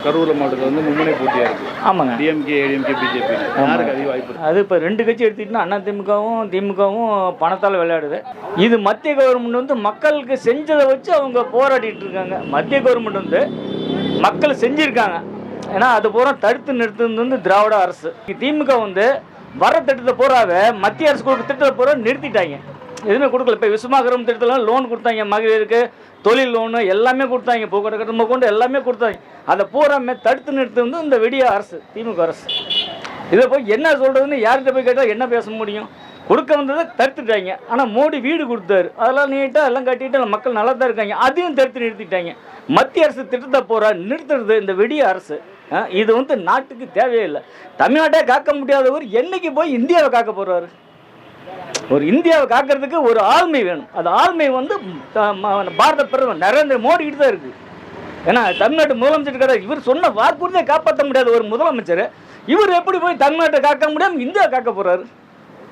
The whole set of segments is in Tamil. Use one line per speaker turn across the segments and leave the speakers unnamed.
கரூர் மாவட்டத்தில் வந்து மும்முனை போட்டியாக இருக்குது.
ஆமாங்க.
டிஎம்கே, ஏடிஎம்கே, பிஜேபி யாருக்கு அதிக வாய்ப்பு?
அது இப்போ ரெண்டு கட்சி எடுத்துக்கிட்டோன்னா திமுகவும் பணத்தால் விளையாடுது. இது மத்திய கவர்மெண்ட் வந்து மக்களுக்கு செஞ்சதை வச்சு அவங்க போராடிட்டு இருக்காங்க. மத்திய கவர்மெண்ட் வந்து மக்கள் செஞ்சுருக்காங்க. ஏன்னா அது பூரா தடுத்து நிறுத்துறது வந்து திராவிட அரசு. திமுக வந்து வர திட்டத்தை பூராவே மத்திய அரசு கொடுக்க திட்டத்தை பூரா நிறுத்திட்டாங்க. எதுவுமே கொடுக்கல. இப்போ விஸ்வகர்ம திட்டத்தில் லோன் கொடுத்தாங்க, மகளிருக்கு தொழில் லோனு எல்லாமே கொடுத்தாங்க, போக்குவரத்து கட்டணம் கொண்டு எல்லாமே கொடுத்தாங்க. அதை பூராமே தடுத்து நிறுத்து வந்து இந்த விடிய அரசு, திமுக அரசு. இதை போய் என்ன சொல்கிறதுன்னு யார்கிட்ட போய் கேட்டால் என்ன பேச முடியும்? கொடுக்க வந்ததை தடுத்துட்டாங்க. ஆனால் மோடி வீடு கொடுத்தாரு, அதெல்லாம் நீட்டாக எல்லாம் கட்டிட்டு மக்கள் நல்லா தான் இருக்காங்க. அதையும் தடுத்து நிறுத்திட்டாங்க. மத்திய அரசு திட்டத்தை பூரா நிறுத்துறது இந்த விடிய அரசு. இது வந்து நாட்டுக்கு தேவையே இல்லை. தமிழ்நாட்டை காக்க முடியாதவர் என்னைக்கு போய் இந்தியாவை காக்க போகிறாரு? ஒரு இந்தியாவை காக்கிறதுக்கு ஒரு ஆளுமை வேணும். அந்த ஆளுமை வந்து பாரத பிரதமர் நரேந்திர மோடி கிட்ட தான் இருக்குது. ஏன்னா தமிழ்நாட்டு முதலமைச்சர் கிடையாது. இவர் சொன்ன வாக்குறுதியை காப்பாற்ற முடியாத ஒரு முதலமைச்சர் இவர் எப்படி போய் தமிழ்நாட்டை காக்க முடியாமல் இந்தியா காக்க போகிறாரு?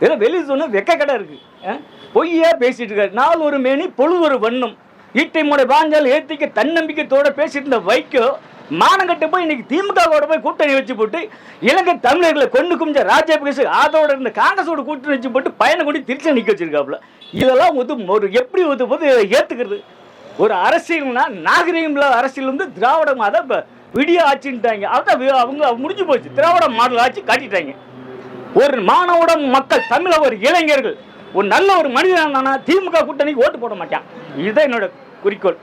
ஏதோ வெளியே சொன்ன வெக்க கடை இருக்குது. பொய்யா பேசிட்டு இருக்காரு. நாள் ஒரு மேனி பொழுது ஒரு வண்ணம், ஈட்டை மூடை பாஞ்சால் ஏற்றிக்க தன்னம்பிக்கையோட பேசிட்டு இருந்த வைக்கோ மானங்கட்ட போய் இன்னைக்கு திமுகவோட போய் கூட்டணி வச்சு போட்டு இலங்கை தமிழர்களை கொண்டு குமிஞ்ச ராஜபக்சே அதோட இருந்த காங்கிரஸோட கூட்டணி வச்சு போட்டு பயணம் கொண்டு திருச்சி நிற்க வச்சிருக்காப்புல. இதெல்லாம் வந்து ஒரு எப்படி வந்து ஏற்றுக்கிறது? ஒரு அரசியல்னா நாகரிகம் இல்லாத அரசியல் வந்து திராவிடம் அதை விடிய ஆட்சின்ட்டாங்க. அதான் அவங்க முடிஞ்சு போச்சு. திராவிட மாடல் ஆட்சி காட்டிட்டாங்க. ஒரு மாணவட மக்கள் தமிழ ஒரு இளைஞர்கள் ஒரு நல்ல ஒரு மனிதன் திமுக கூட்டணிக்கு ஓட்டு போட மாட்டான். இதுதான் என்னோட குறிக்கோள்.